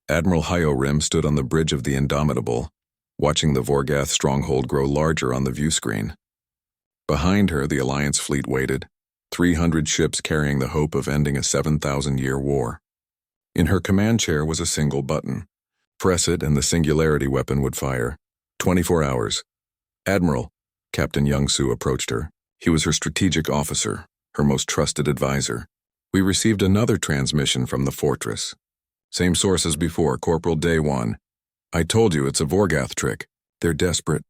Admiral Hyorim stood on the bridge of the Indomitable, watching the Vorgath stronghold grow larger on the view screen. Behind her, the Alliance fleet waited, 300 ships carrying the hope of ending a 7,000-year war. In her command chair was a single button. Press it and the singularity weapon would fire. 24 hours. Admiral, Captain Young-Soo approached her. He was her strategic officer, her most trusted advisor. We received another transmission from the fortress. Same source as before, Corporal Day 1. I told you it's a Vorgath trick. They're desperate.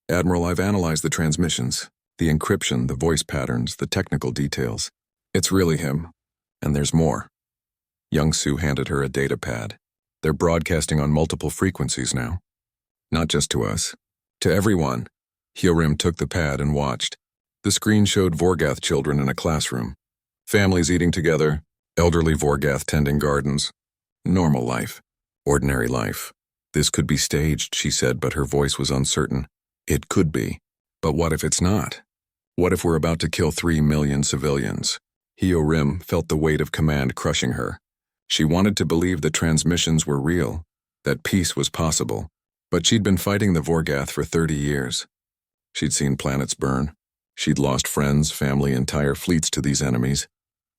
Admiral, I've analyzed the transmissions, the encryption, the voice patterns, the technical details. It's really him. And there's more. Young-Soo handed her a data pad. They're broadcasting on multiple frequencies now. Not just to us. To everyone. Hyorim took the pad and watched. The screen showed Vorgath children in a classroom. Families eating together, elderly Vorgath tending gardens. Normal life. Ordinary life. This could be staged, she said, but her voice was uncertain. It could be. But what if it's not? What if we're about to kill 3 million civilians? Hyorim felt the weight of command crushing her. She wanted to believe the transmissions were real, that peace was possible, but she'd been fighting the Vorgath for 30 years. She'd seen planets burn. She'd lost friends, family, entire fleets to these enemies.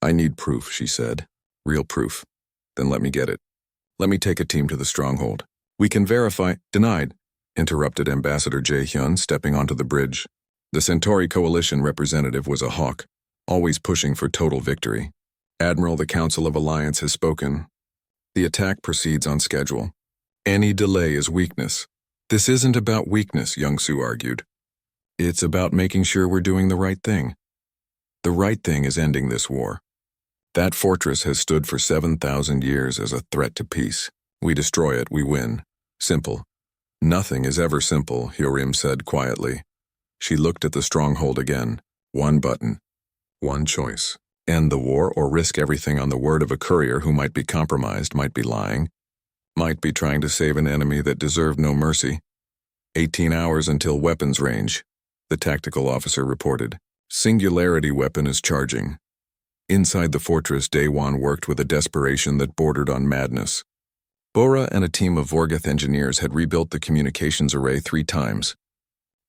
I need proof, she said. Real proof. Then let me get it. Let me take a team to the Stronghold. We can verify— Denied, interrupted Ambassador Jae-hyun, stepping onto the bridge. The Centauri Coalition representative was a hawk, always pushing for total victory. Admiral, the Council of Alliance has spoken. The attack proceeds on schedule. Any delay is weakness. This isn't about weakness, Young-Soo argued. It's about making sure we're doing the right thing. The right thing is ending this war. That fortress has stood for 7,000 years as a threat to peace. We destroy it, we win. Simple. Nothing is ever simple, Hyorim said quietly. She looked at the stronghold again. One button. One choice. End the war or risk everything on the word of a courier who might be compromised, might be lying, might be trying to save an enemy that deserved no mercy. 18 hours until weapons range, the tactical officer reported. Singularity weapon is charging. Inside the fortress, Daewon worked with a desperation that bordered on madness. Bora and a team of Vorgath engineers had rebuilt the communications array 3 times.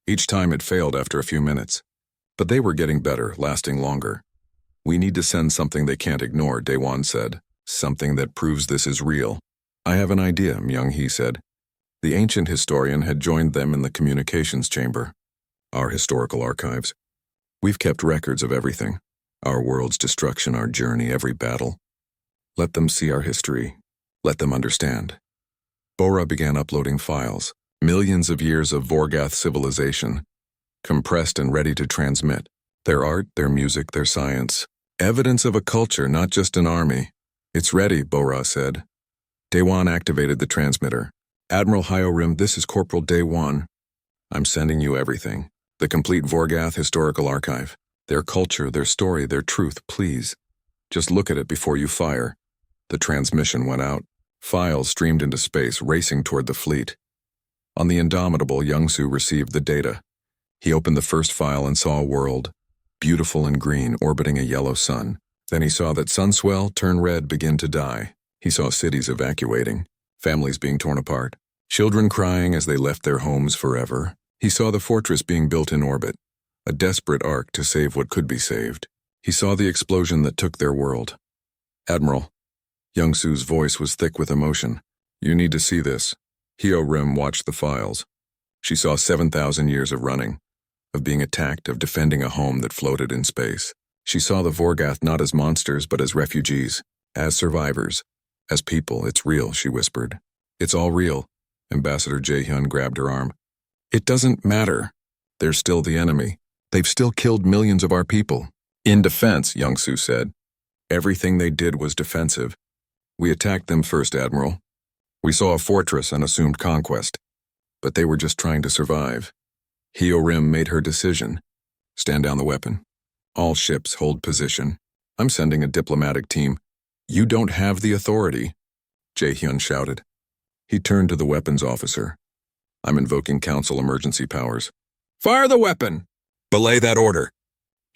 Each time it failed after a few minutes. But they were getting better, lasting longer. We need to send something they can't ignore, Daewon said. Something that proves this is real. I have an idea, Myung-hee said. The ancient historian had joined them in the communications chamber. Our historical archives. We've kept records of everything. Our world's destruction, our journey, every battle. Let them see our history. Let them understand. Bora began uploading files. Millions of years of Vorgath civilization. Compressed and ready to transmit. Their art, their music, their science. Evidence of a culture, not just an army. It's ready, Bora said. Daewon activated the transmitter. Admiral Hyorim, this is Corporal Daewon. I'm sending you everything. The complete Vorgath historical archive. Their culture, their story, their truth, please. Just look at it before you fire. The transmission went out. Files streamed into space, racing toward the fleet. On the Indomitable, Young-Soo received the data. He opened the first file and saw a world. Beautiful and green, orbiting a yellow sun. Then he saw that sunswell turn red, begin to die. He saw cities evacuating, families being torn apart, children crying as they left their homes forever. He saw the fortress being built in orbit, a desperate arc to save what could be saved. He saw the explosion that took their world. Admiral, Young-Soo's voice was thick with emotion. You need to see this. Hyorim watched the files. She saw 7,000 years of running. Of being attacked, of defending a home that floated in space. She saw the Vorgath not as monsters but as refugees, as survivors, as people. It's real, she whispered. It's all real. Ambassador Jae-hyun grabbed her arm. It doesn't matter. They're still the enemy. They've still killed millions of our people. In defense, Young-Soo said. Everything they did was defensive. We attacked them first, Admiral. We saw a fortress and assumed conquest. But they were just trying to survive. Hyorim made her decision. Stand down the weapon. All ships hold position. I'm sending a diplomatic team. You don't have the authority, Jae-hyun shouted. He turned to the weapons officer. I'm invoking council emergency powers. Fire the weapon! Belay that order,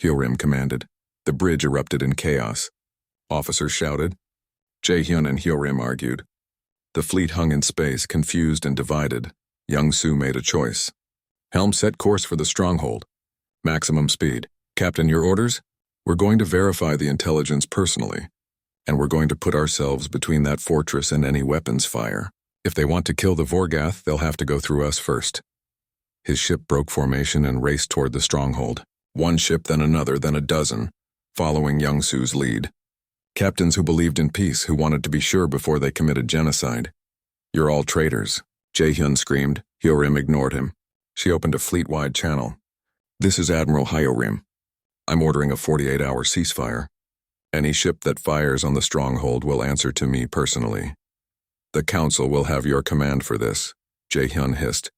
Hyorim commanded. The bridge erupted in chaos. Officers shouted. Jae-hyun and Hyorim argued. The fleet hung in space, confused and divided. Young-Soo made a choice. Helm set course for the Stronghold. Maximum speed. Captain, your orders? We're going to verify the intelligence personally, and we're going to put ourselves between that fortress and any weapons fire. If they want to kill the Vorgath, they'll have to go through us first. His ship broke formation and raced toward the Stronghold. One ship, then another, then a dozen, following Young-Soo's lead. Captains who believed in peace, who wanted to be sure before they committed genocide. You're all traitors, Jae-hyun screamed. Hyo-rim ignored him. She opened a fleet-wide channel. This is Admiral Hyo-rim. I'm ordering a 48-hour ceasefire. Any ship that fires on the Stronghold will answer to me personally. The Council will have your command for this, Jae-hyun hissed.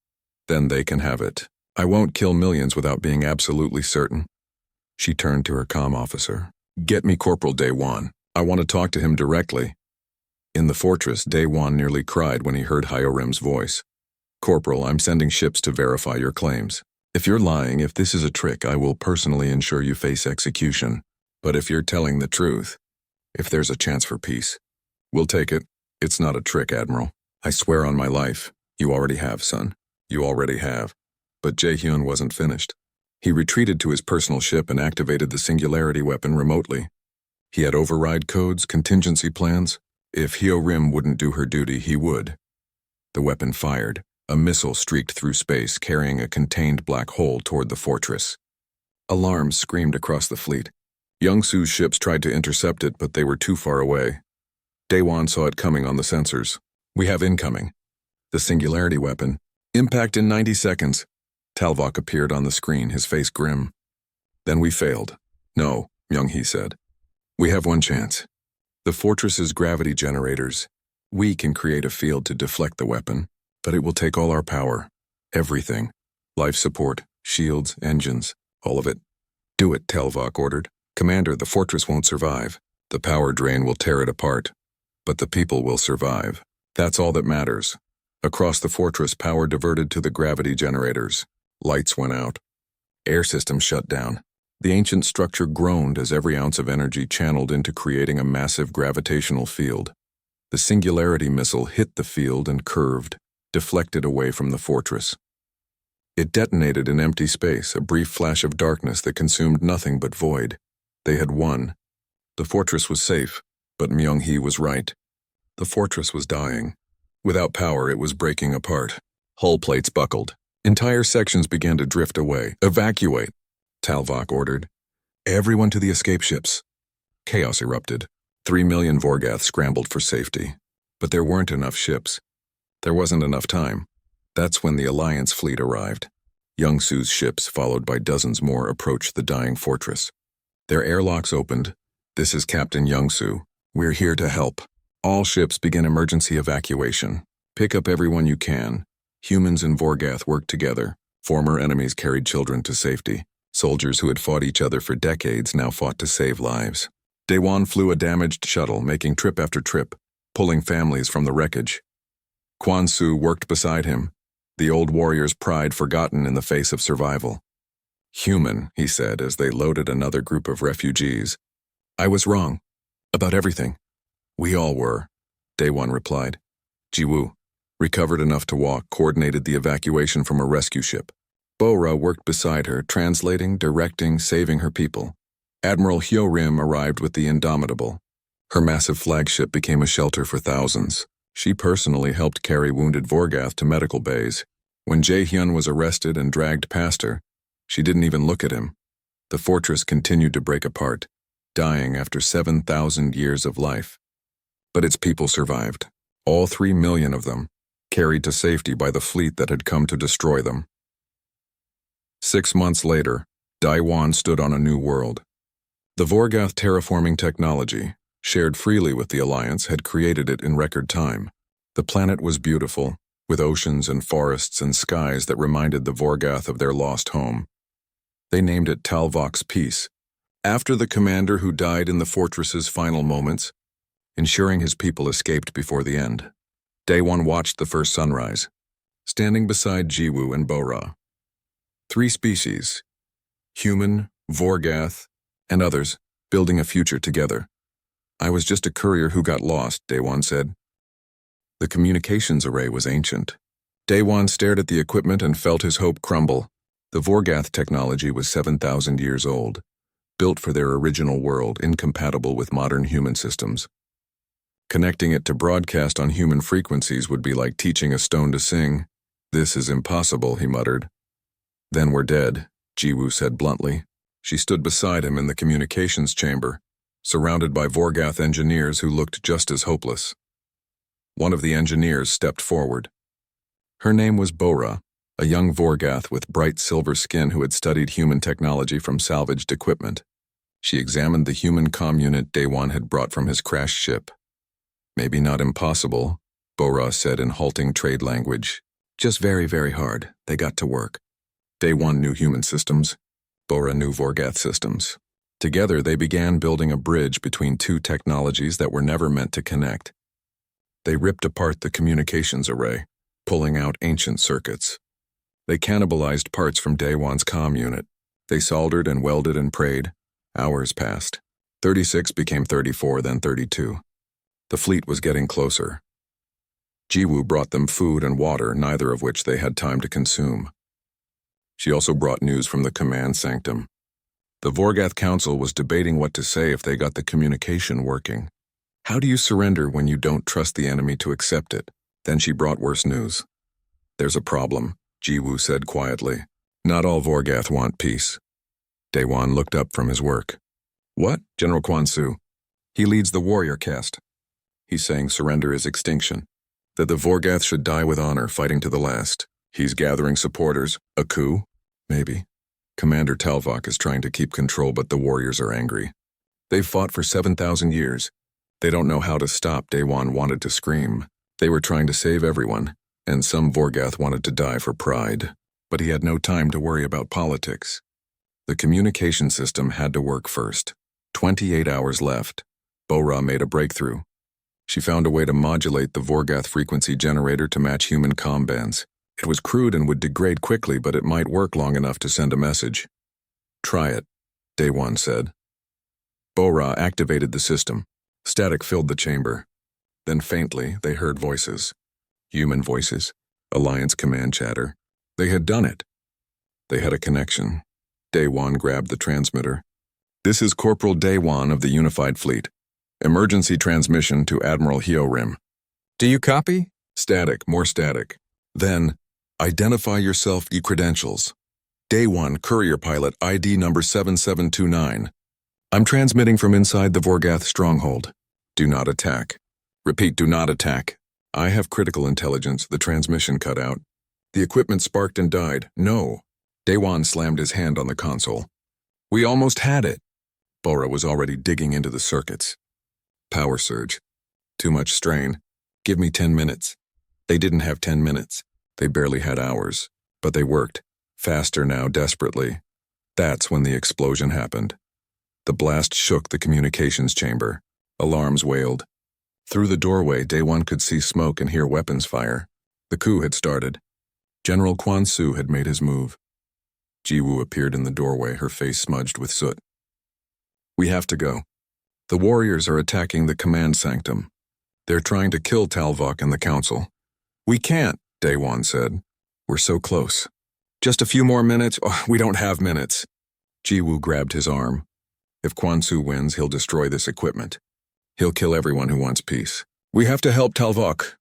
Then they can have it. I won't kill millions without being absolutely certain. She turned to her comm officer. Get me Corporal Daewon. I want to talk to him directly. In the fortress, Daewon nearly cried when he heard Hyo-rim's voice. Corporal, I'm sending ships to verify your claims. If you're lying, if this is a trick, I will personally ensure you face execution. But if you're telling the truth, if there's a chance for peace, we'll take it. It's not a trick, Admiral. I swear on my life. You already have, son. You already have. But Jae-hyun wasn't finished. He retreated to his personal ship and activated the singularity weapon remotely. He had override codes, contingency plans. If Hyo-rim wouldn't do her duty, he would. The weapon fired. A missile streaked through space, carrying a contained black hole toward the fortress. Alarms screamed across the fleet. Young-Soo's ships tried to intercept it, but they were too far away. Daewon saw it coming on the sensors. We have incoming. The singularity weapon. Impact in 90 seconds. Talvok appeared on the screen, his face grim. Then we failed. No, Myung-hee said. We have one chance. The fortress's gravity generators. We can create a field to deflect the weapon, but it will take all our power. Everything. Life support, shields, engines, all of it. Do it, Talvok ordered. Commander, the fortress won't survive. The power drain will tear it apart. But the people will survive. That's all that matters. Across the fortress, power diverted to the gravity generators. Lights went out. Air systems shut down. The ancient structure groaned as every ounce of energy channeled into creating a massive gravitational field. The singularity missile hit the field and curved, deflected away from the fortress. It detonated in empty space, a brief flash of darkness that consumed nothing but void. They had won. The fortress was safe, but Myung-hee was right. The fortress was dying. Without power, it was breaking apart. Hull plates buckled. Entire sections began to drift away. Evacuate, Talvok ordered. Everyone to the escape ships. Chaos erupted. 3 million Vorgath scrambled for safety. But there weren't enough ships. There wasn't enough time. That's when the Alliance fleet arrived. Young-Soo's ships, followed by dozens more, approached the dying fortress. Their airlocks opened. This is Captain Young-Soo. We're here to help. All ships begin emergency evacuation. Pick up everyone you can. Humans and Vorgath worked together. Former enemies carried children to safety. Soldiers who had fought each other for decades now fought to save lives. Daewon flew a damaged shuttle, making trip after trip, pulling families from the wreckage. Kwon-soo worked beside him, the old warrior's pride forgotten in the face of survival. Human, he said as they loaded another group of refugees. I was wrong. About everything. We all were, Daewon replied. Jiwoo, recovered enough to walk, coordinated the evacuation from a rescue ship. Bora worked beside her, translating, directing, saving her people. Admiral Hyo-rim arrived with the Indomitable. Her massive flagship became a shelter for thousands. She personally helped carry wounded Vorgath to medical bays. When Jae-hyun was arrested and dragged past her, she didn't even look at him. The fortress continued to break apart, dying after 7,000 years of life. But its people survived, all 3 million of them, carried to safety by the fleet that had come to destroy them. 6 months later, Daewon stood on a new world. The Vorgath terraforming technology, shared freely with the Alliance, had created it in record time. The planet was beautiful, with oceans and forests and skies that reminded the Vorgath of their lost home. They named it Talvok's Peace, after the commander who died in the fortress's final moments, ensuring his people escaped before the end. Daewon watched the first sunrise, standing beside Jiwoo and Bora. 3 species, human, Vorgath, and others, building a future together. I was just a courier who got lost, Daewon said. The communications array was ancient. Daewon stared at the equipment and felt his hope crumble. The Vorgath technology was 7,000 years old, built for their original world, incompatible with modern human systems. Connecting it to broadcast on human frequencies would be like teaching a stone to sing. "This is impossible," he muttered. "Then we're dead," Jiwoo said bluntly. She stood beside him in the communications chamber, surrounded by Vorgath engineers who looked just as hopeless. One of the engineers stepped forward. Her name was Bora, a young Vorgath with bright silver skin who had studied human technology from salvaged equipment. She examined the human comm unit Daewon had brought from his crashed ship. "Maybe not impossible," Bora said in halting trade language. "Just very, very hard." They got to work. Daewon knew human systems. Bora knew Vorgath systems. Together they began building a bridge between two technologies that were never meant to connect. They ripped apart the communications array, pulling out ancient circuits. They cannibalized parts from Daewon's comm unit. They soldered and welded and prayed. Hours passed. 36 became 34, then 32. The fleet was getting closer. Jiwoo brought them food and water, neither of which they had time to consume. She also brought news from the command sanctum. The Vorgath Council was debating what to say if they got the communication working. How do you surrender when you don't trust the enemy to accept it? Then she brought worse news. "There's a problem," Jiwoo said quietly. "Not all Vorgath want peace." Daewon looked up from his work. "What?" "General Kwansu. He leads the warrior caste. He's saying surrender is extinction, that the Vorgath should die with honor, fighting to the last. He's gathering supporters. A coup? Maybe. Commander Talvok is trying to keep control, but the warriors are angry. They've fought for 7,000 years. They don't know how to stop." Daewon wanted to scream. They were trying to save everyone, and some Vorgath wanted to die for pride. But he had no time to worry about politics. The communication system had to work first. 28 hours left. Bora made a breakthrough. She found a way to modulate the Vorgath frequency generator to match human comm bands. It was crude and would degrade quickly, but it might work long enough to send a message. "Try it," Daewon said. Bora activated the system. Static filled the chamber. Then faintly, they heard voices. Human voices. Alliance command chatter. They had done it. They had a connection. Daewon grabbed the transmitter. "This is Corporal Daewon of the Unified Fleet. Emergency transmission to Admiral Hyorim." "Do you copy?" Static, more static. Then, "Identify yourself, e-credentials. Daewon, courier pilot, ID number 7729. I'm transmitting from inside the Vorgath Stronghold. Do not attack. Repeat, do not attack." "I have critical intelligence." The transmission cut out. The equipment sparked and died. "No." Daewon slammed his hand on the console. "We almost had it." Bora was already digging into the circuits. Power surge. Too much strain. "Give me 10 minutes. They didn't have 10 minutes. They barely had hours. But they worked. Faster now, desperately. That's when the explosion happened. The blast shook the communications chamber. Alarms wailed. Through the doorway, Daewon could see smoke and hear weapons fire. The coup had started. General Kwansu had made his move. Jiwoo appeared in the doorway, her face smudged with soot. "We have to go. The warriors are attacking the command sanctum. They're trying to kill Talvok and the council." "We can't," Daewon said. "We're so close. Just a few more minutes." "Oh, we don't have minutes." Jiwoo grabbed his arm. "If Kwansu wins, he'll destroy this equipment. He'll kill everyone who wants peace. We have to help Talvok."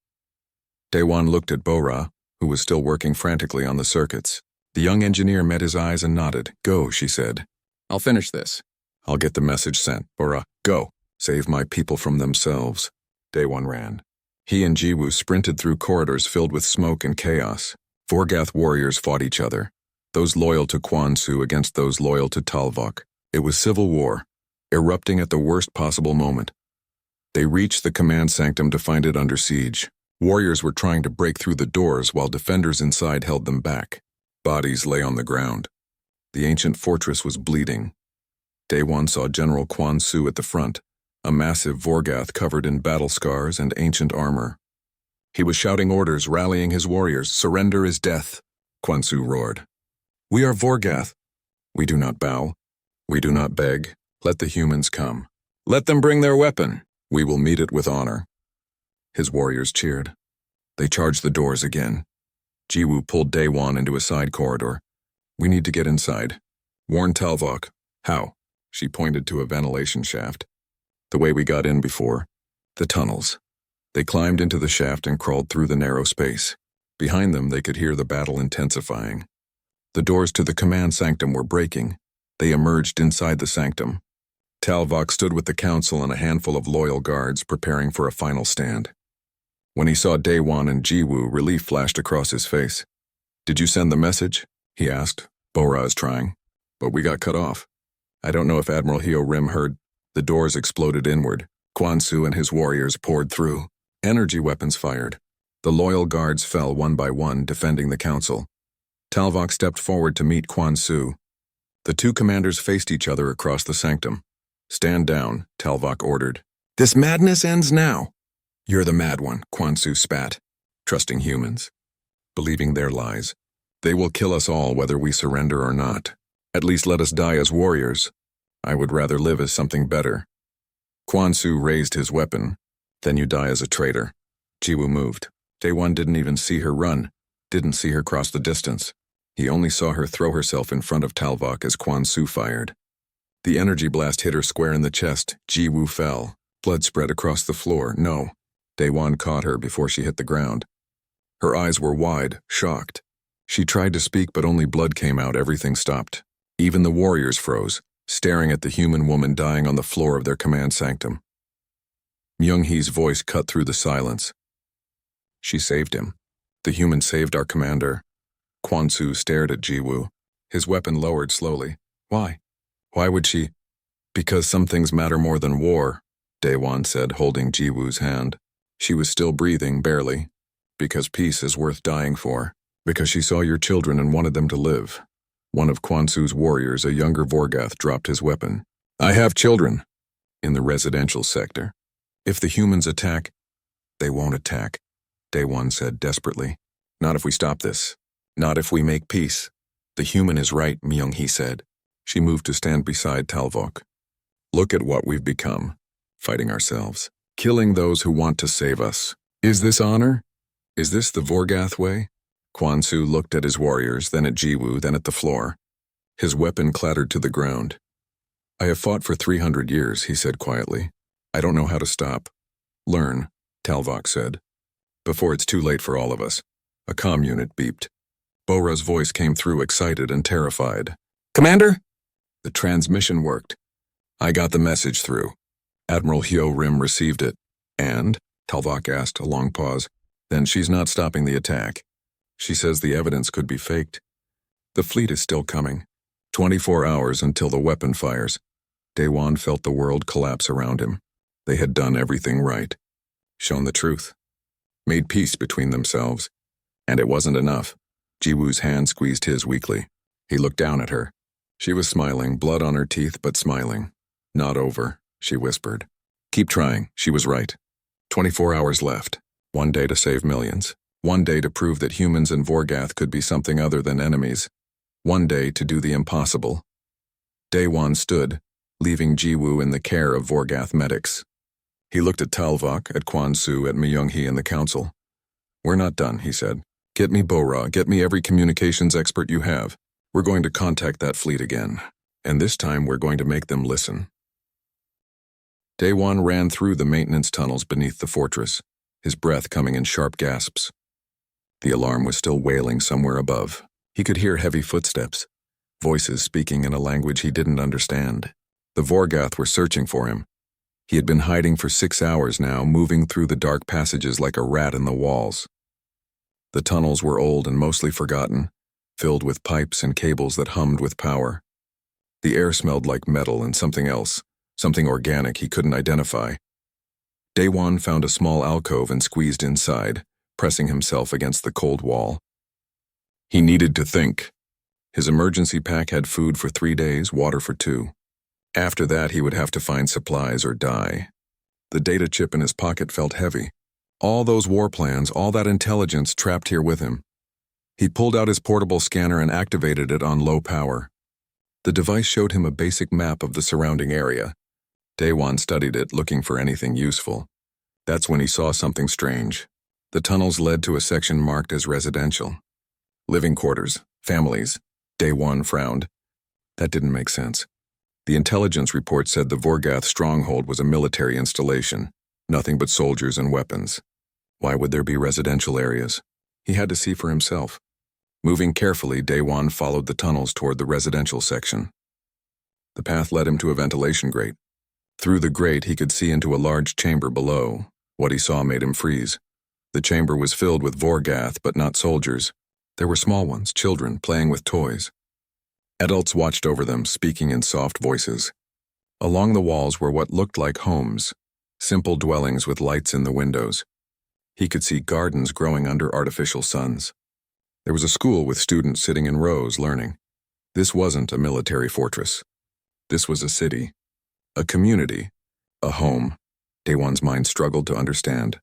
Daewon looked at Bora, who was still working frantically on the circuits. The young engineer met his eyes and nodded. "Go," she said. "I'll finish this." "I'll get the message sent." Bora, "Go. Save my people from themselves." Daewon ran. He and Jiwoo sprinted through corridors filled with smoke and chaos. Vorgath warriors fought each other. Those loyal to Kwansu against those loyal to Talvok. It was civil war, erupting at the worst possible moment. They reached the command sanctum to find it under siege. Warriors were trying to break through the doors while defenders inside held them back. Bodies lay on the ground. The ancient fortress was bleeding. Daewon saw General Kwansu at the front, a massive Vorgath covered in battle scars and ancient armor. He was shouting orders, rallying his warriors. "Surrender is death," Kwansu roared. "We are Vorgath. We do not bow. We do not beg. Let the humans come. Let them bring their weapon. We will meet it with honor." His warriors cheered. They charged the doors again. Jiwoo pulled Daewon into a side corridor. We need to get inside. Warn Talvok. How? She pointed to a ventilation shaft. The way we got in before. The tunnels. They climbed into the shaft and crawled through the narrow space. Behind them, they could hear the battle intensifying. The doors to the command sanctum were breaking. They emerged inside the sanctum. Talvok stood with the council and a handful of loyal guards preparing for a final stand. When he saw Daewon and Jiwoo, relief flashed across his face. Did you send the message? He asked. Bora is trying. But we got cut off. I don't know if Admiral Hyo Rim heard. The doors exploded inward. Kwansu and his warriors poured through. Energy weapons fired. The loyal guards fell one by one, defending the council. Talvok stepped forward to meet Kwansu. The two commanders faced each other across the sanctum. Stand down, Talvok ordered. This madness ends now. You're the mad one, Kwansu spat. Trusting humans. Believing their lies. They will kill us all whether we surrender or not. At least let us die as warriors. I would rather live as something better. Kwansu raised his weapon. Then you die as a traitor. Jiwoo moved. Daewon didn't even see her run. Didn't see her cross the distance. He only saw her throw herself in front of Talvok as Kwansu fired. The energy blast hit her square in the chest. Jiwoo fell. Blood spread across the floor. No. Daewon caught her before she hit the ground. Her eyes were wide, shocked. She tried to speak, but only blood came out. Everything stopped. Even the warriors froze, staring at the human woman dying on the floor of their command sanctum. Myung-hee's voice cut through the silence. She saved him. The human saved our commander. Kwansu stared at Jiwoo, his weapon lowered slowly. Why? Why would she? Because some things matter more than war, Daewon said, holding Jiwoo's hand. She was still breathing, barely. Because peace is worth dying for. Because she saw your children and wanted them to live. One of Kwansu's warriors, a younger Vorgath, dropped his weapon. I have children. In the residential sector. If the humans attack, they won't attack, Daewon said desperately. Not if we stop this. Not if we make peace. The human is right, Myung-hee said. She moved to stand beside Talvok. Look at what we've become. Fighting ourselves. Killing those who want to save us. Is this honor? Is this the Vorgath way? Kwansu looked at his warriors, then at Jiwoo, then at the floor. His weapon clattered to the ground. I have fought for 300 years, he said quietly. I don't know how to stop. Learn, Talvok said. Before it's too late for all of us. A comm unit beeped. Bora's voice came through, excited and terrified. Commander? The transmission worked. I got the message through. Admiral Hyo Rim received it. And? Talvok asked, a long pause. Then she's not stopping the attack. She says the evidence could be faked. The fleet is still coming. 24 hours until the weapon fires. Daewon felt the world collapse around him. They had done everything right. Shown the truth. Made peace between themselves. And it wasn't enough. Jiwoo's hand squeezed his weakly. He looked down at her. She was smiling, blood on her teeth, but smiling. Not over, she whispered. Keep trying, she was right. 24 hours left. One day to save millions. One day to prove that humans and Vorgath could be something other than enemies. One day to do the impossible. Daewon stood, leaving Jiwoo in the care of Vorgath medics. He looked at Talvok, at Kwansu, at Myung-hee and the council. We're not done, he said. Get me Bora, get me every communications expert you have. We're going to contact that fleet again. And this time we're going to make them listen. Daewon ran through the maintenance tunnels beneath the fortress, his breath coming in sharp gasps. The alarm was still wailing somewhere above. He could hear heavy footsteps, voices speaking in a language he didn't understand. The Vorgath were searching for him. He had been hiding for 6 hours now, moving through the dark passages like a rat in the walls. The tunnels were old and mostly forgotten, filled with pipes and cables that hummed with power. The air smelled like metal and something else, something organic he couldn't identify. Daewon found a small alcove and squeezed inside, pressing himself against the cold wall. He needed to think. His emergency pack had food for 3 days, water for 2. After that, he would have to find supplies or die. The data chip in his pocket felt heavy. All those war plans, all that intelligence trapped here with him. He pulled out his portable scanner and activated it on low power. The device showed him a basic map of the surrounding area. Daewon studied it, looking for anything useful. That's when he saw something strange. The tunnels led to a section marked as residential. Living quarters, families. Day One frowned. That didn't make sense. The intelligence report said the Vorgath Stronghold was a military installation, nothing but soldiers and weapons. Why would there be residential areas? He had to see for himself. Moving carefully, Day One followed the tunnels toward the residential section. The path led him to a ventilation grate. Through the grate, he could see into a large chamber below. What he saw made him freeze. The chamber was filled with Vorgath, but not soldiers. There were small ones, children, playing with toys. Adults watched over them, speaking in soft voices. Along the walls were what looked like homes, simple dwellings with lights in the windows. He could see gardens growing under artificial suns. There was a school with students sitting in rows learning. This wasn't a military fortress. This was a city, a community, a home. Day One's mind struggled to understand.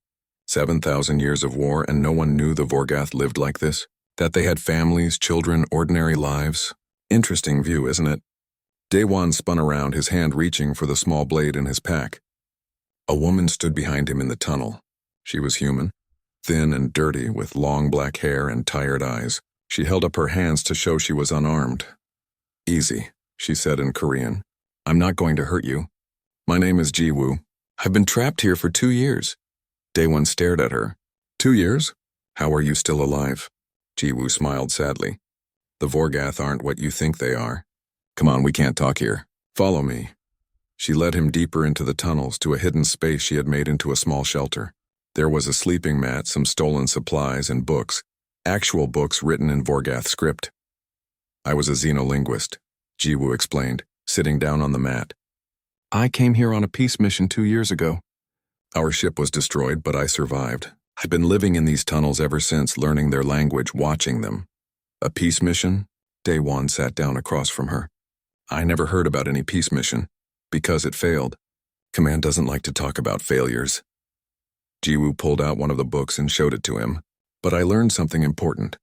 7,000 years of war and no one knew the Vorgath lived like this? That they had families, children, ordinary lives? Interesting view, isn't it? Day One spun around, his hand reaching for the small blade in his pack. A woman stood behind him in the tunnel. She was human, thin and dirty, with long black hair and tired eyes. She held up her hands to show she was unarmed. "Easy," she said in Korean. "I'm not going to hurt you. My name is Ji-woo. I've been trapped here for 2 years." Day One stared at her. 2 years? How are you still alive?" Ji-woo smiled sadly. "The Vorgath aren't what you think they are. Come on, we can't talk here. Follow me." She led him deeper into the tunnels to a hidden space she had made into a small shelter. There was a sleeping mat, some stolen supplies, and books. Actual books written in Vorgath script. "I was a xenolinguist," Ji-woo explained, sitting down on the mat. "I came here on a peace mission 2 years ago. Our ship was destroyed, but I survived. I've been living in these tunnels ever since, learning their language, watching them." "A peace mission?" Day One sat down across from her. "I never heard about any peace mission, because it failed. Command doesn't like to talk about failures." Ji-woo pulled out one of the books and showed it to him. "But I learned something important.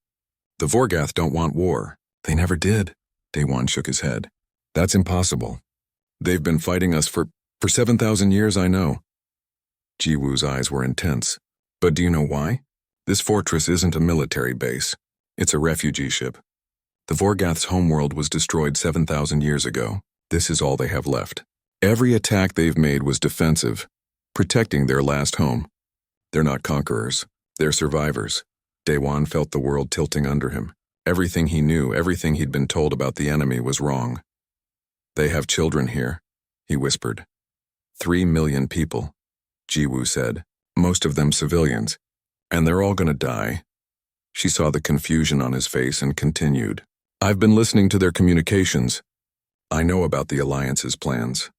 The Vorgath don't want war. They never did." Day One shook his head. "That's impossible. They've been fighting us for 7,000 years, I know." Ji-woo's eyes were intense. "But do you know why? This fortress isn't a military base. It's a refugee ship. The Vorgath's homeworld was destroyed 7,000 years ago. This is all they have left. Every attack they've made was defensive, protecting their last home. They're not conquerors. They're survivors." Day One felt the world tilting under him. Everything he knew, everything he'd been told about the enemy was wrong. "They have children here," he whispered. 3 million people, Ji-woo said, most of them civilians, and they're all gonna die. She saw the confusion on his face and continued. "I've been listening to their communications. I know about the Alliance's plans.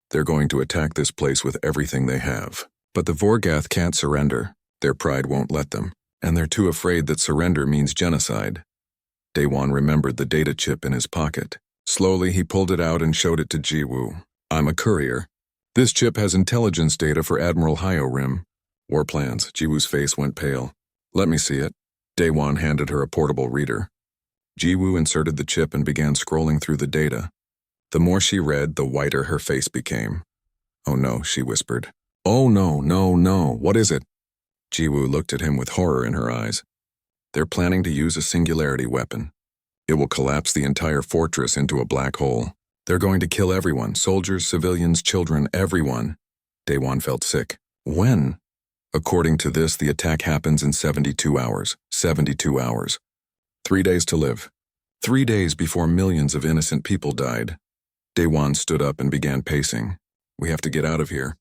They're going to attack this place with everything they have. But the Vorgath can't surrender. Their pride won't let them, and they're too afraid that surrender means genocide." Day One remembered the data chip in his pocket. Slowly, he pulled it out and showed it to Ji-woo. "I'm a courier. This chip has intelligence data for Admiral Hyorim. War plans." Ji-woo's face went pale. "Let me see it." Day One handed her a portable reader. Ji-woo inserted the chip and began scrolling through the data. The more she read, the whiter her face became. "Oh no," she whispered. "Oh no, no, no, what is it?" Ji-woo looked at him with horror in her eyes. "They're planning to use a singularity weapon. It will collapse the entire fortress into a black hole. They're going to kill everyone, soldiers, civilians, children, everyone." Day One felt sick. "When?" "According to this, the attack happens in 72 hours. 72 hours. 3 days to live. 3 days before millions of innocent people died." Day One stood up and began pacing. "We have to get out of here."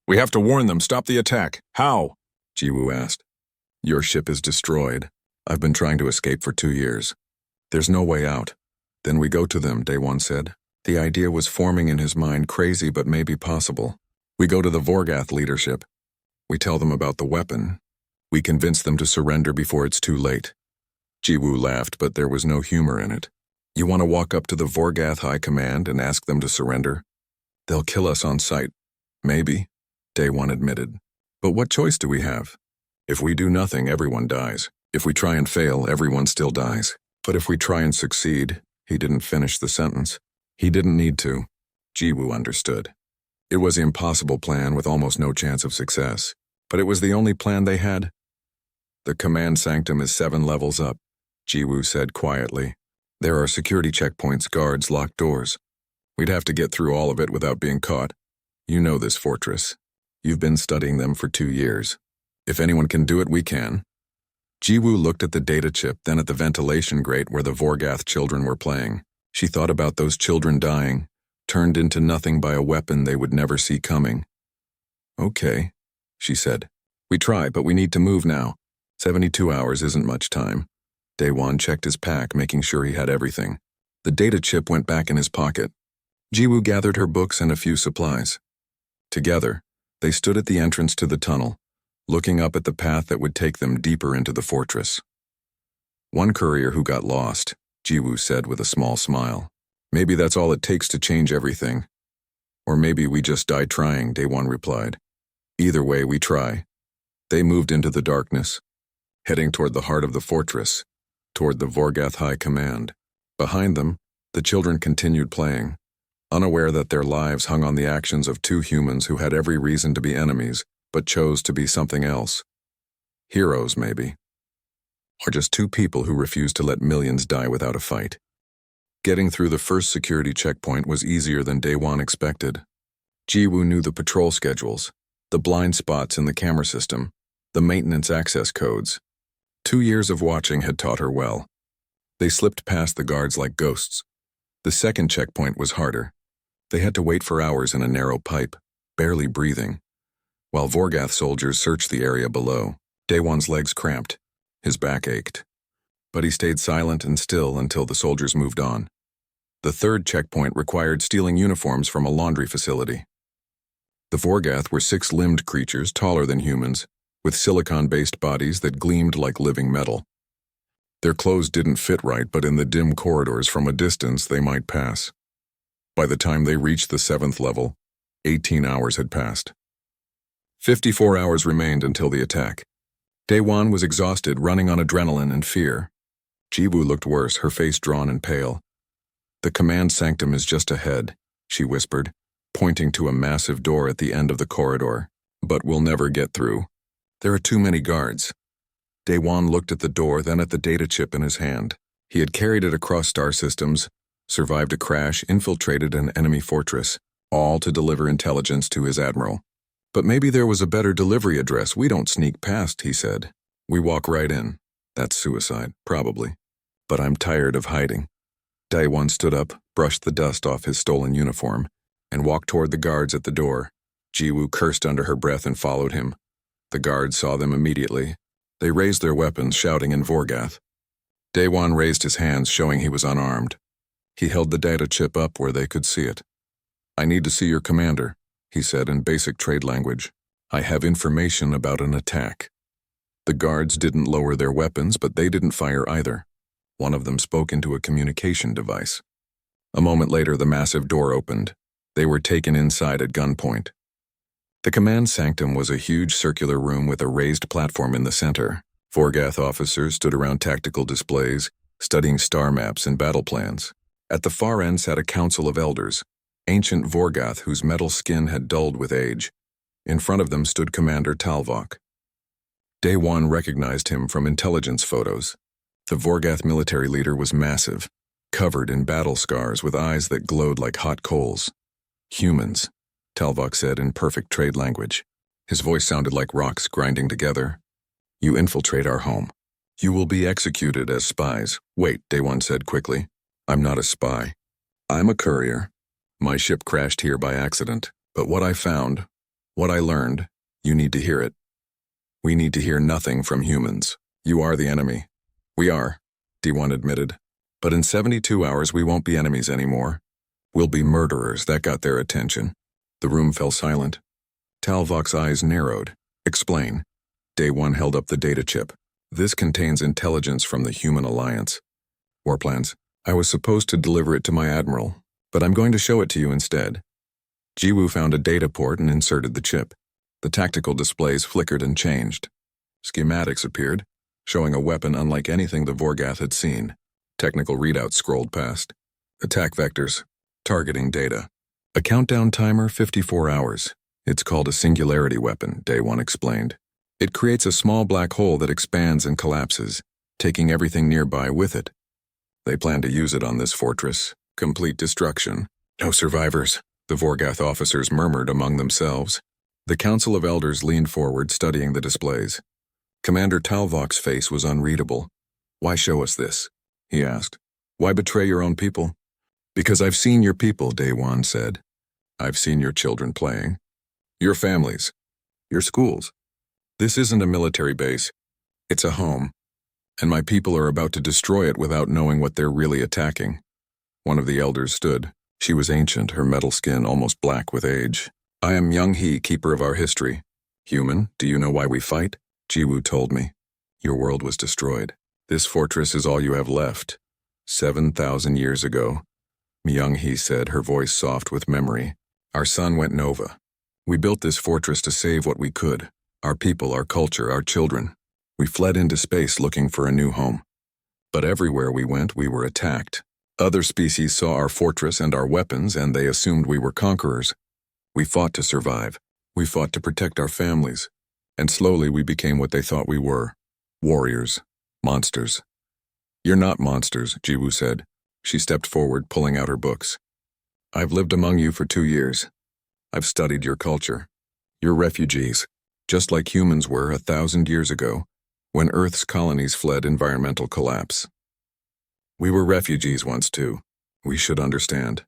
"We have to warn them, stop the attack. How?" Ji-woo asked. "Your ship is destroyed. I've been trying to escape for 2 years. There's no way out." "Then we go to them," Day One said. The idea was forming in his mind, crazy but maybe possible. "We go to the Vorgath leadership. We tell them about the weapon. We convince them to surrender before it's too late." Ji-woo laughed, but there was no humor in it. "You want to walk up to the Vorgath High Command and ask them to surrender? They'll kill us on sight." "Maybe," Day One admitted. "But what choice do we have? If we do nothing, everyone dies. If we try and fail, everyone still dies. But if we try and succeed," he didn't finish the sentence. He didn't need to. Ji-woo understood. It was an impossible plan with almost no chance of success, but it was the only plan they had. The command sanctum is 7 levels up, Jiwoo said quietly. There are security checkpoints, guards, locked doors. We'd have to get through all of it without being caught. You know this fortress. You've been studying them for 2 years. If anyone can do it, we can. Jiwoo looked at the data chip, then at the ventilation grate where the Vorgath children were playing. She thought about those children dying, turned into nothing by a weapon they would never see coming. Okay, she said. We try, but we need to move now. 72 hours isn't much time. Daewon checked his pack, making sure he had everything. The data chip went back in his pocket. Jiwoo gathered her books and a few supplies. Together, they stood at the entrance to the tunnel, looking up at the path that would take them deeper into the fortress. One courier who got lost, Jiwoo said with a small smile. Maybe that's all it takes to change everything. Or maybe we just die trying, Daewon replied. Either way, we try. They moved into the darkness, heading toward the heart of the fortress, toward the Vorgath High Command. Behind them, the children continued playing, unaware that their lives hung on the actions of 2 humans who had every reason to be enemies, but chose to be something else. Heroes, maybe. Or just 2 people who refused to let millions die without a fight. Getting through the first security checkpoint was easier than Daewon expected. Jiwoo knew the patrol schedules, the blind spots in the camera system, the maintenance access codes. 2 years of watching had taught her well. They slipped past the guards like ghosts. The second checkpoint was harder. They had to wait for hours in a narrow pipe, barely breathing, while Vorgath soldiers searched the area below. Daewon's legs cramped. His back ached. But he stayed silent and still until the soldiers moved on. The third checkpoint required stealing uniforms from a laundry facility. The Vorgath were 6-limbed creatures taller than humans, with silicon-based bodies that gleamed like living metal. Their clothes didn't fit right, but in the dim corridors from a distance they might pass. By the time they reached the 7th level, 18 hours had passed. 54 hours remained until the attack. Daewon was exhausted, running on adrenaline and fear. Jiwoo looked worse, her face drawn and pale. The command sanctum is just ahead, she whispered, pointing to a massive door at the end of the corridor. But we'll never get through. There are too many guards. Daewon looked at the door, then at the data chip in his hand. He had carried it across star systems, survived a crash, infiltrated an enemy fortress, all to deliver intelligence to his admiral. But maybe there was a better delivery address. We don't sneak past, he said. We walk right in. That's suicide, probably. But I'm tired of hiding. Daewon stood up, brushed the dust off his stolen uniform, and walked toward the guards at the door. Jiwoo cursed under her breath and followed him. The guards saw them immediately. They raised their weapons, shouting in Vorgath. Daewon raised his hands, showing he was unarmed. He held the data chip up where they could see it. I need to see your commander, he said in basic trade language. I have information about an attack. The guards didn't lower their weapons, but they didn't fire either. One of them spoke into a communication device. A moment later, the massive door opened. They were taken inside at gunpoint. The command sanctum was a huge circular room with a raised platform in the center. Vorgath officers stood around tactical displays, studying star maps and battle plans. At the far end sat a council of elders, ancient Vorgath whose metal skin had dulled with age. In front of them stood Commander Talvok. Daewon recognized him from intelligence photos. The Vorgath military leader was massive, covered in battle scars with eyes that glowed like hot coals. Humans, Talvok said in perfect trade language. His voice sounded like rocks grinding together. You infiltrate our home. You will be executed as spies. Wait, Daewon said quickly. I'm not a spy. I'm a courier. My ship crashed here by accident, but what I found, what I learned, you need to hear it. We need to hear nothing from humans. You are the enemy. We are, Daewon admitted. But in 72 hours we won't be enemies anymore. We'll be murderers. That got their attention. The room fell silent. Talvok's eyes narrowed. Explain. Daewon held up the data chip. This contains intelligence from the Human Alliance. War plans. I was supposed to deliver it to my admiral, but I'm going to show it to you instead. Jiwoo found a data port and inserted the chip. The tactical displays flickered and changed. Schematics appeared, showing a weapon unlike anything the Vorgath had seen. Technical readouts scrolled past. Attack vectors. Targeting data. A countdown timer, 54 hours. It's called a singularity weapon, Daewon explained. It creates a small black hole that expands and collapses, taking everything nearby with it. They plan to use it on this fortress. Complete destruction. No survivors, the Vorgath officers murmured among themselves. The Council of Elders leaned forward, studying the displays. Commander Talvok's face was unreadable. "Why show us this?" he asked. "Why betray your own people?" "Because I've seen your people," Daewon said. "I've seen your children playing. Your families. Your schools. This isn't a military base. It's a home. And my people are about to destroy it without knowing what they're really attacking." One of the elders stood. She was ancient, her metal skin almost black with age. "I am Young-hee, keeper of our history. Human, do you know why we fight?" Jiwoo told me. "Your world was destroyed. This fortress is all you have left. 7,000 years ago." Myung-hee said, her voice soft with memory. "Our sun went nova. We built this fortress to save what we could. Our people, our culture, our children. We fled into space looking for a new home. But everywhere we went, we were attacked. Other species saw our fortress and our weapons, and they assumed we were conquerors. We fought to survive. We fought to protect our families. And slowly we became what they thought we were. Warriors. Monsters." "You're not monsters," Jiwoo said. She stepped forward, pulling out her books. "I've lived among you for 2 years. I've studied your culture. You're refugees, just like humans were 1,000 years ago, when Earth's colonies fled environmental collapse. We were refugees once too. We should understand.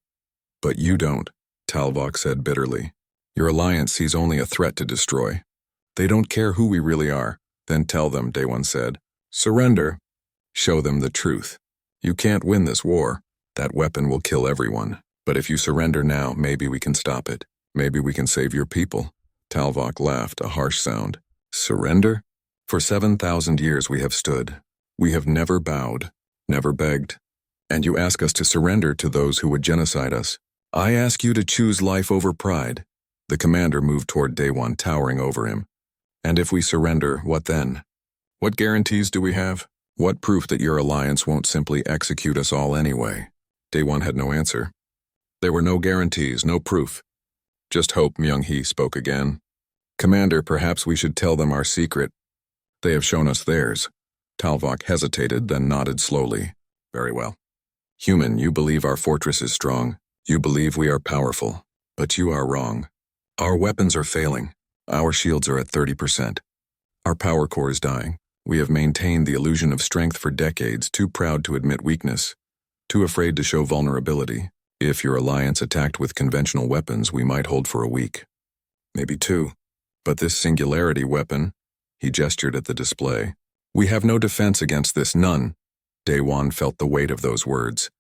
But you don't," Talvok said bitterly. "Your alliance sees only a threat to destroy. They don't care who we really are." "Then tell them," Daewon said. "Surrender. Show them the truth. You can't win this war. That weapon will kill everyone. But if you surrender now, maybe we can stop it. Maybe we can save your people." Talvok laughed, a harsh sound. "Surrender? For 7,000 years we have stood. We have never bowed, never begged. And you ask us to surrender to those who would genocide us. I ask you to choose life over pride." The commander moved toward Daewon, towering over him. "And if we surrender, what then? What guarantees do we have? What proof that your alliance won't simply execute us all anyway?" Daewon had no answer. "There were no guarantees, no proof. Just hope," Myung-hee spoke again. "Commander, perhaps we should tell them our secret. They have shown us theirs." Talvok hesitated, then nodded slowly. "Very well. Human, you believe our fortress is strong. You believe we are powerful. But you are wrong. Our weapons are failing. Our shields are at 30%. Our power core is dying. We have maintained the illusion of strength for decades, too proud to admit weakness, too afraid to show vulnerability. If your alliance attacked with conventional weapons, we might hold for a week. Maybe 2. But this singularity weapon," he gestured at the display. "We have no defense against this, none." Daewon felt the weight of those words.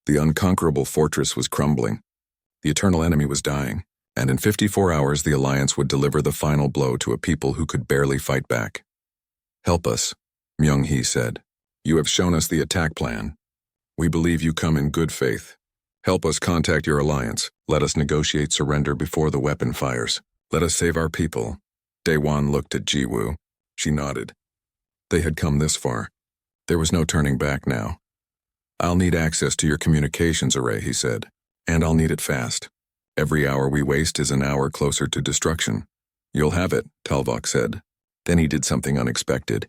The unconquerable fortress was crumbling. The eternal enemy was dying. And in 54 hours the alliance would deliver the final blow to a people who could barely fight back. "Help us," Myung-hee said. "You have shown us the attack plan. We believe you come in good faith. Help us contact your alliance. Let us negotiate surrender before the weapon fires. Let us save our people." Daewon looked at Jiwoo. She nodded. They had come this far. There was no turning back now. "I'll need access to your communications array," he said. "And I'll need it fast. Every hour we waste is an hour closer to destruction." "You'll have it," Talvok said. Then he did something unexpected.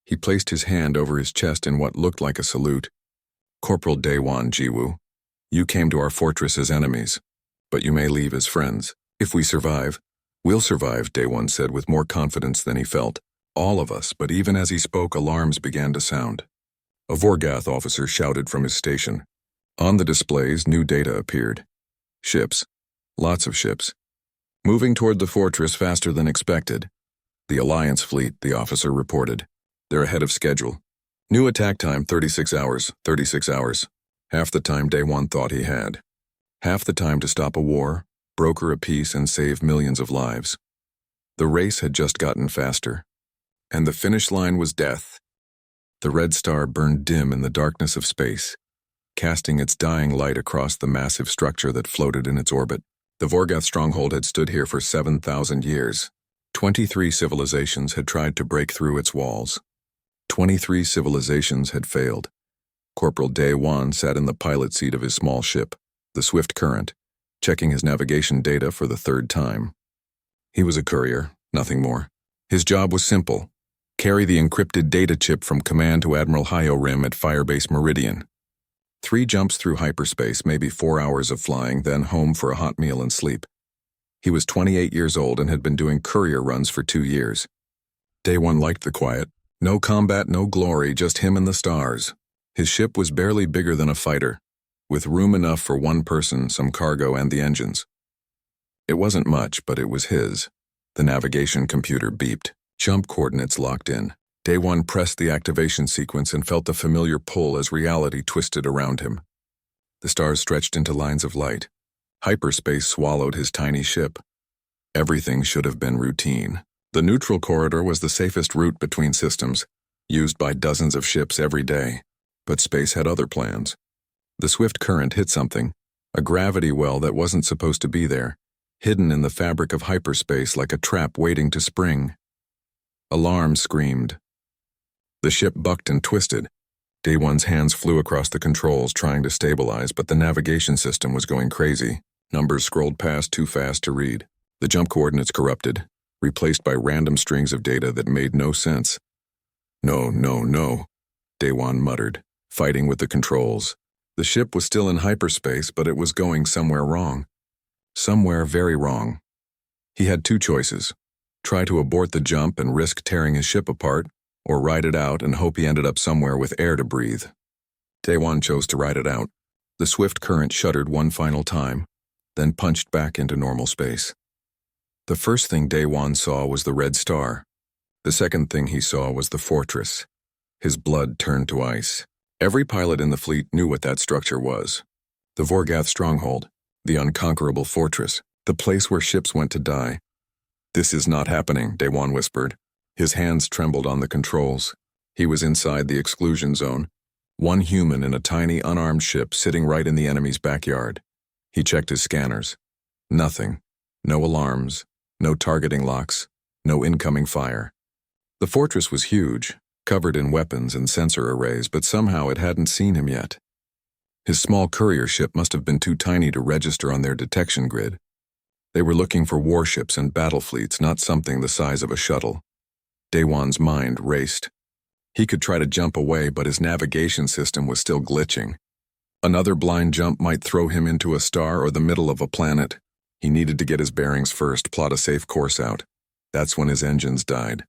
He placed his hand over his chest in what looked like a salute. "Corporal Daewon, Jiwoo, you came to our fortress as enemies, but you may leave as friends. If we survive, we'll survive," Daewon said with more confidence than he felt. "All of us," but even as he spoke, alarms began to sound. A Vorgath officer shouted from his station. On the displays, new data appeared. Ships. Lots of ships. Moving toward the fortress faster than expected. "The Alliance fleet," the officer reported. "They're ahead of schedule. New attack time 36 hours, 36 hours. Half the time Daewon thought he had. Half the time to stop a war, broker a peace, and save millions of lives." The race had just gotten faster. And the finish line was death. The red star burned dim in the darkness of space, casting its dying light across the massive structure that floated in its orbit. The Vorgath stronghold had stood here for 7,000 years. 23 civilizations had tried to break through its walls. 23 civilizations had failed. Corporal Daewon sat in the pilot seat of his small ship, the Swift Current, checking his navigation data for the 3rd time. He was a courier, nothing more. His job was simple: carry the encrypted data chip from Command to Admiral Rim at Firebase Meridian. 3 jumps through hyperspace, maybe 4 hours of flying, then home for a hot meal and sleep. He was 28 years old and had been doing courier runs for 2 years. Day 1 liked the quiet. No combat, no glory, just him and the stars. His ship was barely bigger than a fighter, with room enough for 1 person, some cargo, and the engines. It wasn't much, but it was his. The navigation computer beeped. Jump coordinates locked in. Day 1 pressed the activation sequence and felt the familiar pull as reality twisted around him. The stars stretched into lines of light. Hyperspace swallowed his tiny ship. Everything should have been routine. The neutral corridor was the safest route between systems, used by dozens of ships every day. But space had other plans. The swift current hit something, a gravity well that wasn't supposed to be there, hidden in the fabric of hyperspace like a trap waiting to spring. Alarm screamed. The ship bucked and twisted. Day 1's hands flew across the controls trying to stabilize, but the navigation system was going crazy. Numbers scrolled past too fast to read. The jump coordinates corrupted, replaced by random strings of data that made no sense. No, no, no, Day 1 muttered, fighting with the controls. The ship was still in hyperspace, but it was going somewhere wrong. Somewhere very wrong. He had 2 choices: try to abort the jump and risk tearing his ship apart, or ride it out and hope he ended up somewhere with air to breathe. Day 1 chose to ride it out. The swift current shuddered one final time, then punched back into normal space. The first thing Day 1 saw was the red star. The second thing he saw was the fortress. His blood turned to ice. Every pilot in the fleet knew what that structure was. The Vorgath Stronghold, the unconquerable fortress, the place where ships went to die. "This is not happening," Day 1 whispered. His hands trembled on the controls. He was inside the exclusion zone, 1 human in a tiny, unarmed ship sitting right in the enemy's backyard. He checked his scanners. Nothing. No alarms, no targeting locks, no incoming fire. The fortress was huge, covered in weapons and sensor arrays, but somehow it hadn't seen him yet. His small courier ship must have been too tiny to register on their detection grid. They were looking for warships and battle fleets, not something the size of a shuttle. Day 1's mind raced. He could try to jump away, but his navigation system was still glitching. Another blind jump might throw him into a star or the middle of a planet. He needed to get his bearings first, plot a safe course out. That's when his engines died.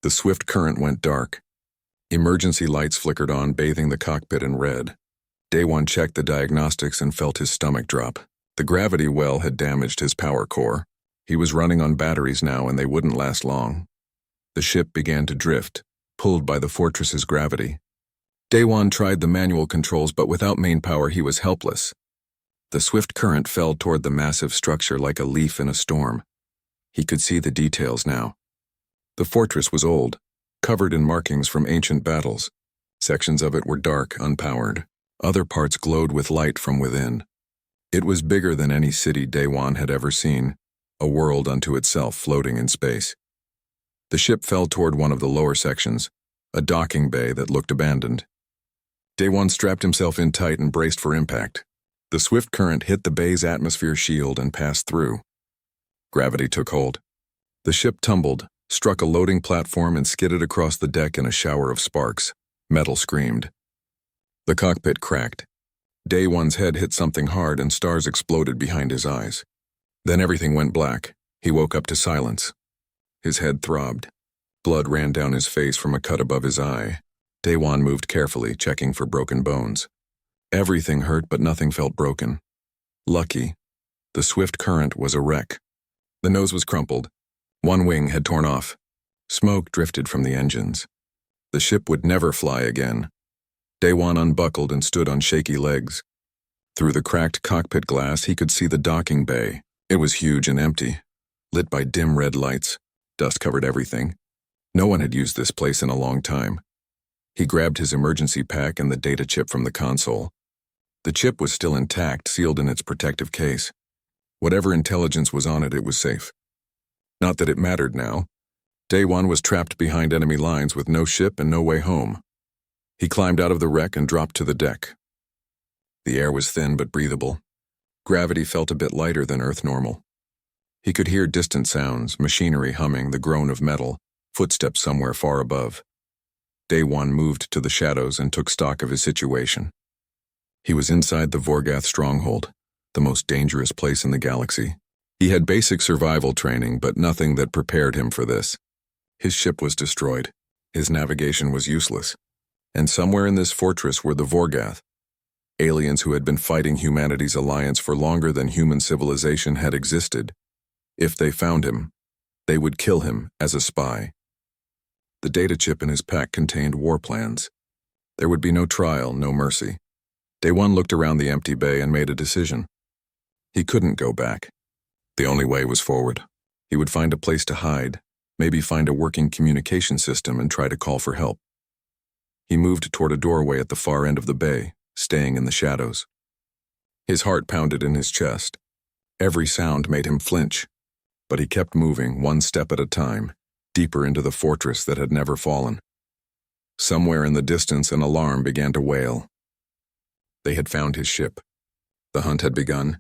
The swift current went dark. Emergency lights flickered on, bathing the cockpit in red. Day 1 checked the diagnostics and felt his stomach drop. The gravity well had damaged his power core. He was running on batteries now, and they wouldn't last long. The ship began to drift, pulled by the fortress's gravity. Day 1 tried the manual controls, but without main power he was helpless. The swift current fell toward the massive structure like a leaf in a storm. He could see the details now. The fortress was old, covered in markings from ancient battles. Sections of it were dark, unpowered. Other parts glowed with light from within. It was bigger than any city Day 1 had ever seen, a world unto itself floating in space. The ship fell toward one of the lower sections, a docking bay that looked abandoned. Day 1 strapped himself in tight and braced for impact. The swift current hit the bay's atmosphere shield and passed through. Gravity took hold. The ship tumbled, struck a loading platform, and skidded across the deck in a shower of sparks. Metal screamed. The cockpit cracked. Day 1's head hit something hard and stars exploded behind his eyes. Then everything went black. He woke up to silence. His head throbbed. Blood ran down his face from a cut above his eye. Day 1 moved carefully, checking for broken bones. Everything hurt, but nothing felt broken. Lucky. The swift current was a wreck. The nose was crumpled. One wing had torn off. Smoke drifted from the engines. The ship would never fly again. Day 1 unbuckled and stood on shaky legs. Through the cracked cockpit glass, he could see the docking bay. It was huge and empty, lit by dim red lights. Dust covered everything. No one had used this place in a long time. He grabbed his emergency pack and the data chip from the console. The chip was still intact, sealed in its protective case. Whatever intelligence was on it, it was safe. Not that it mattered now. Day 1 was trapped behind enemy lines with no ship and no way home. He climbed out of the wreck and dropped to the deck. The air was thin but breathable. Gravity felt a bit lighter than Earth normal. He could hear distant sounds, machinery humming, the groan of metal, footsteps somewhere far above. Day One moved to the shadows and took stock of his situation. He was inside the Vorgath Stronghold, the most dangerous place in the galaxy. He had basic survival training, but nothing that prepared him for this. His ship was destroyed. His navigation was useless. And somewhere in this fortress were the Vorgath, aliens who had been fighting humanity's alliance for longer than human civilization had existed. If they found him, they would kill him as a spy. The data chip in his pack contained war plans. There would be no trial, no mercy. Day One looked around the empty bay and made a decision. He couldn't go back. The only way was forward. He would find a place to hide, maybe find a working communication system and try to call for help. He moved toward a doorway at the far end of the bay, staying in the shadows. His heart pounded in his chest. Every sound made him flinch, but he kept moving one step at a time, deeper into the fortress that had never fallen. Somewhere in the distance, an alarm began to wail. They had found his ship. The hunt had begun,